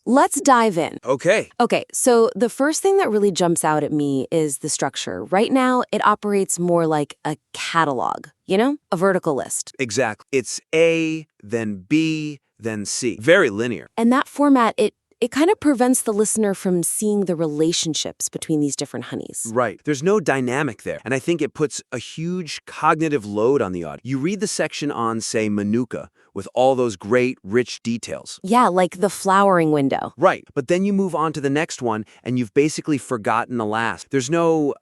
Let's dive in. Okay. Okay, so the first thing that really jumps out at me is the structure. Right now, it operates more like a catalog, a vertical list. Exactly. It's A, then B, then C. Very linear. And that format, it kind of prevents the listener from seeing the relationships between these different honeys. Right. There's no dynamic there. And I think it puts a huge cognitive load on the audience. You read the section on, say, Manuka, with all those great, rich details. Yeah, like the flowering window. Right. But then you move on to the next one, and you've basically forgotten the last. There's no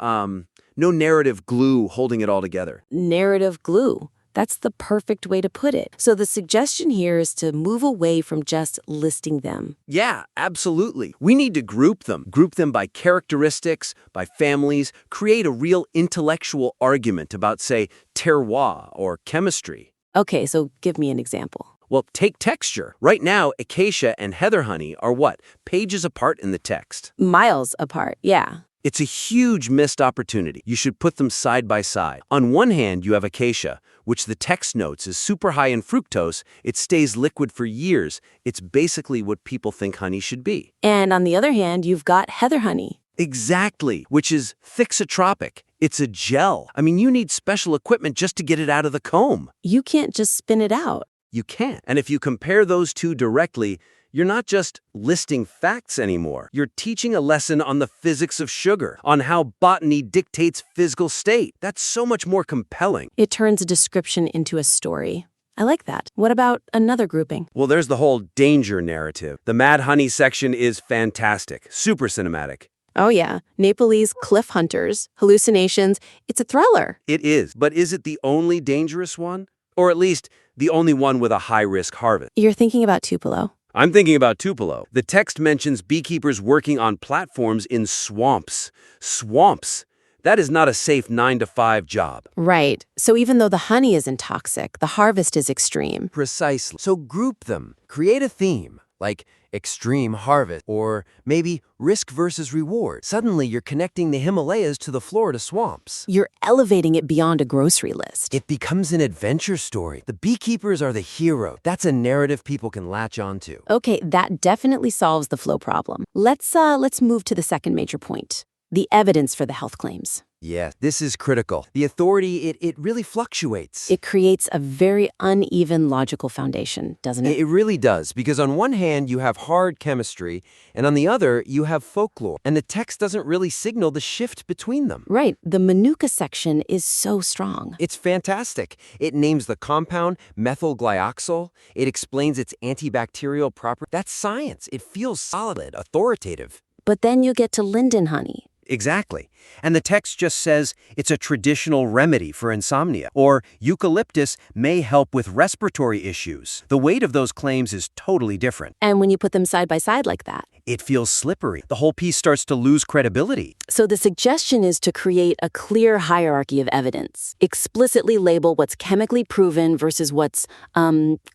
narrative glue holding it all together. Narrative glue. That's the perfect way to put it. So the suggestion here is to move away from just listing them. Yeah, absolutely. We need to group them by characteristics, by families, create a real intellectual argument about, say, terroir or chemistry. Okay, so give me an example. Well, take texture. Right now, acacia and heather honey are what? Pages apart in the text. Miles apart, yeah. It's a huge missed opportunity. You should put them side by side. On one hand, you have acacia, which the text notes is super high in fructose. It stays liquid for years. It's basically what people think honey should be. And on the other hand, you've got heather honey. Exactly, which is thixotropic. It's a gel. I mean, you need special equipment just to get it out of the comb. You can't just spin it out. You can't. And if you compare those two directly, you're not just listing facts anymore. You're teaching a lesson on the physics of sugar, on how botany dictates physical state. That's so much more compelling. It turns a description into a story. I like that. What about another grouping? Well, there's the whole danger narrative. The Mad Honey section is fantastic, super cinematic. Oh yeah, Nepalese cliff hunters, hallucinations. It's a thriller. It is, but is it the only dangerous one? Or at least the only one with a high-risk harvest? You're thinking about Tupelo. I'm thinking about Tupelo. The text mentions beekeepers working on platforms in swamps. Swamps. That is not a safe 9-to-5 job. Right. So even though the honey isn't toxic, the harvest is extreme. Precisely. So group them. Create a theme, like extreme harvest, or maybe risk versus reward. Suddenly, you're connecting the Himalayas to the Florida swamps. You're elevating it beyond a grocery list. It becomes an adventure story. The beekeepers are the hero. That's a narrative people can latch onto. Okay, that definitely solves the flow problem. Let's move to the second major point. The evidence for the health claims. Yeah, this is critical. The authority, it really fluctuates. It creates a very uneven logical foundation, doesn't it? It really does, because on one hand, you have hard chemistry, and on the other, you have folklore. And the text doesn't really signal the shift between them. Right. The Manuka section is so strong. It's fantastic. It names the compound methylglyoxal. It explains its antibacterial properties. That's science. It feels solid, authoritative. But then you get to linden honey. Exactly. And the text just says it's a traditional remedy for insomnia, or eucalyptus may help with respiratory issues. The weight of those claims is totally different. And when you put them side by side like that, It feels slippery. The whole piece starts to lose credibility. so the suggestion is to create a clear hierarchy of evidence. Explicitly label what's chemically proven versus what's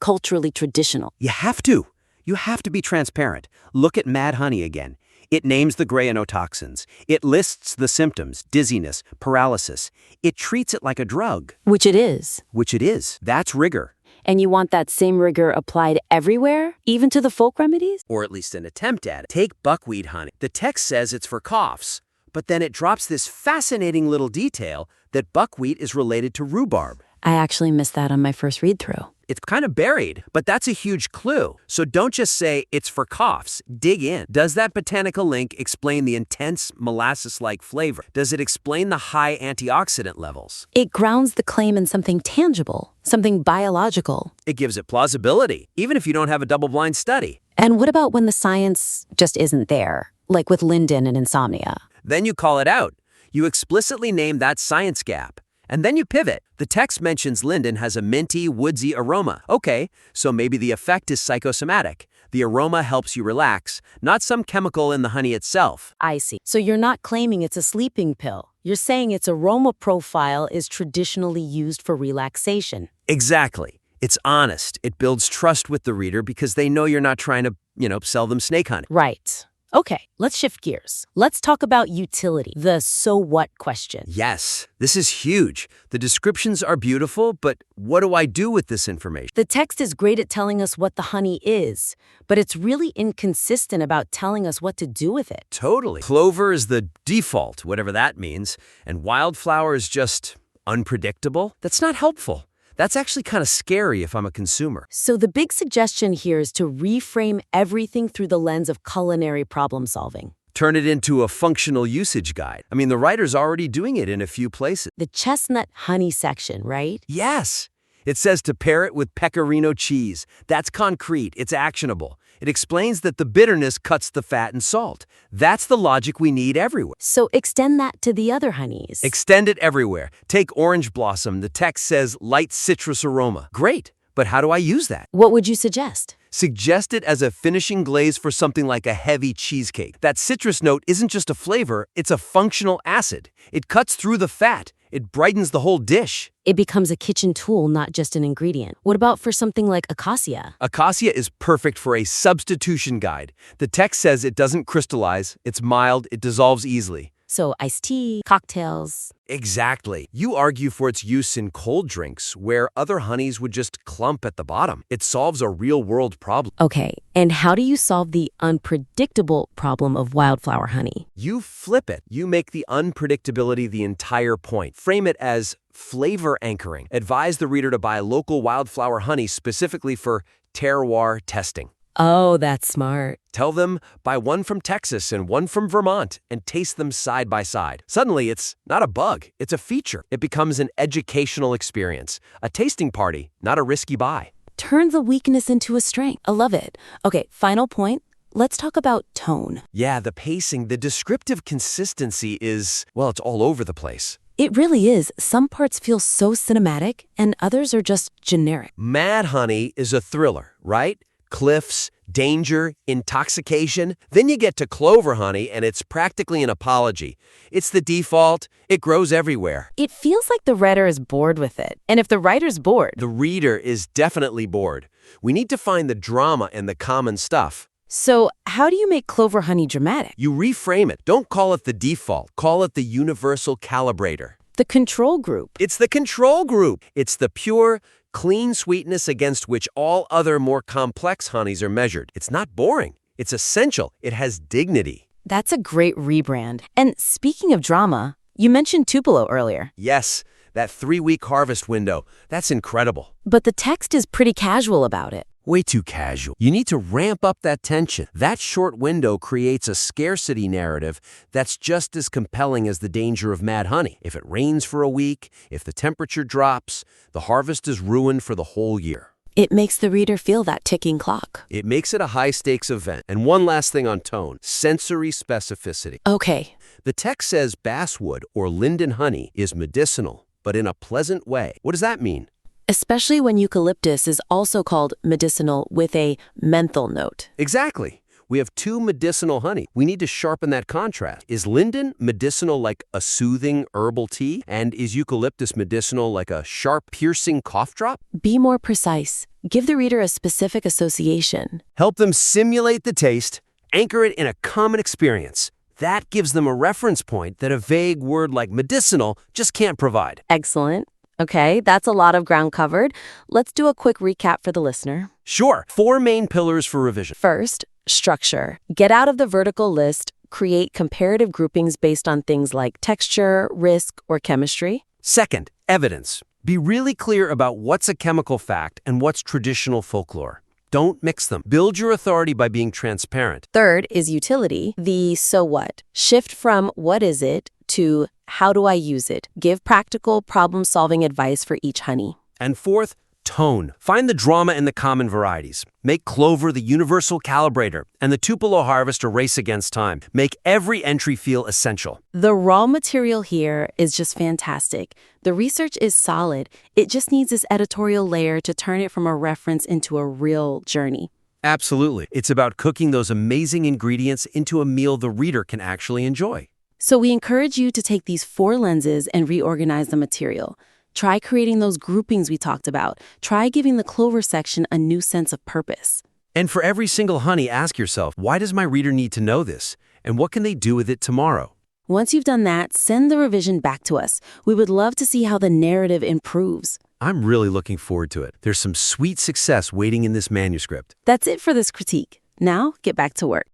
culturally traditional. You have to. You have to be transparent. Look at Mad Honey again. It names the grainotoxins. It lists the symptoms, dizziness, paralysis. It treats it like a drug, Which it is. which it is. That's rigor, And you want that same rigor applied everywhere, even to the folk remedies? or at least an attempt at it. Take buckwheat honey. The text says it's for coughs, but then it drops this fascinating little detail that buckwheat is related to rhubarb. I actually missed that on my first read-through. It's kind of buried, but that's a huge clue. So don't just say it's for coughs. Dig in. Does that botanical link explain the intense molasses-like flavor? Does it explain the high antioxidant levels? It grounds the claim in something tangible, something biological. It gives it plausibility, even if you don't have a double-blind study. And what about when the science just isn't there, like with linden and insomnia? Then you call it out. You explicitly name that science gap. And then you pivot. The text mentions linden has a minty, woodsy aroma. Okay, so maybe the effect is psychosomatic. The aroma helps you relax, not some chemical in the honey itself. I see. So you're not claiming it's a sleeping pill. You're saying its aroma profile is traditionally used for relaxation. Exactly. It's honest. It builds trust with the reader because they know you're not trying to, sell them snake honey. Right. Okay, let's shift gears. Let's talk about utility, the so what question. Yes, this is huge. The descriptions are beautiful, but what do I do with this information? The text is great at telling us what the honey is, but it's really inconsistent about telling us what to do with it. Totally. Clover is the default, whatever that means, and wildflower is just unpredictable. That's not helpful. That's actually kind of scary if I'm a consumer. So the big suggestion here is to reframe everything through the lens of culinary problem solving. Turn it into a functional usage guide. I mean, the writer's already doing it in a few places. The chestnut honey section, right? Yes. It says to pair it with pecorino cheese. That's concrete. It's actionable. It explains that the bitterness cuts the fat and salt. That's the logic we need everywhere. So extend that to the other honeys. Extend it everywhere. Take orange blossom. The text says light citrus aroma. Great. But how do I use that? What would you suggest? Suggest it as a finishing glaze for something like a heavy cheesecake. That citrus note isn't just a flavor, it's a functional acid. It cuts through the fat. It brightens the whole dish. It becomes a kitchen tool, not just an ingredient. What about for something like acacia? Acacia is perfect for a substitution guide. The text says it doesn't crystallize, it's mild, it dissolves easily. So iced tea, cocktails. Exactly. You argue for its use in cold drinks, where other honeys would just clump at the bottom. It solves a real-world problem. Okay, and how do you solve the unpredictable problem of wildflower honey? You flip it. You make the unpredictability the entire point. Frame it as flavor anchoring. Advise the reader to buy local wildflower honey specifically for terroir testing. Oh, that's smart. Tell them, buy one from Texas and one from Vermont, and taste them side by side. Suddenly, it's not a bug, it's a feature. It becomes an educational experience, a tasting party, not a risky buy. Turn the weakness into a strength. I love it. Okay, final point. Let's talk about tone. Yeah, the pacing, the descriptive consistency is, well, it's all over the place. It really is. Some parts feel so cinematic, and others are just generic. Mad Honey is a thriller, right? Cliffs, danger, intoxication. Then you get to Clover Honey, and it's practically an apology. It's the default. It grows everywhere. It feels like the writer is bored with it. And if the writer's bored, The reader is definitely bored. We need to find the drama and the common stuff. so how do you make Clover Honey dramatic? You reframe it. Don't call it the default. Call it the universal calibrator. The control group. It's the control group. It's the pure, clean sweetness against which all other more complex honeys are measured. It's not boring. It's essential. It has dignity. That's a great rebrand. And speaking of drama, you mentioned Tupelo earlier. Yes, that 3-week harvest window. That's incredible. But the text is pretty casual about it. Way too casual. You need to ramp up that tension. That short window creates a scarcity narrative that's just as compelling as the danger of mad honey. If it rains for a week, if the temperature drops, the harvest is ruined for the whole year. It makes the reader feel that ticking clock. It makes it a high-stakes event. And one last thing on tone, sensory specificity. Okay. The text says basswood or linden honey is medicinal, but in a pleasant way. What does that mean? Especially when eucalyptus is also called medicinal with a menthol note. Exactly. We have 2 medicinal honey. We need to sharpen that contrast. Is linden medicinal like a soothing herbal tea? And is eucalyptus medicinal like a sharp, piercing cough drop? Be more precise. Give the reader a specific association. Help them simulate the taste, anchor it in a common experience. That gives them a reference point that a vague word like medicinal just can't provide. Excellent. Okay, that's a lot of ground covered. Let's do a quick recap for the listener. Sure. 4 main pillars for revision. First, structure. Get out of the vertical list. Create comparative groupings based on things like texture, risk, or chemistry. Second, evidence. Be really clear about what's a chemical fact and what's traditional folklore. Don't mix them. Build your authority by being transparent. Third is utility. The so what. Shift from what is it to how do I use it? Give practical problem-solving advice for each honey. And fourth, tone. Find the drama in the common varieties. Make Clover the universal calibrator and the Tupelo harvest a race against time. Make every entry feel essential. The raw material here is just fantastic. The research is solid. It just needs this editorial layer to turn it from a reference into a real journey. Absolutely. It's about cooking those amazing ingredients into a meal the reader can actually enjoy. So we encourage you to take these 4 lenses and reorganize the material. Try creating those groupings we talked about. Try giving the Clover section a new sense of purpose. And for every single honey, ask yourself, why does my reader need to know this? And what can they do with it tomorrow? Once you've done that, send the revision back to us. We would love to see how the narrative improves. I'm really looking forward to it. There's some sweet success waiting in this manuscript. That's it for this critique. Now, get back to work.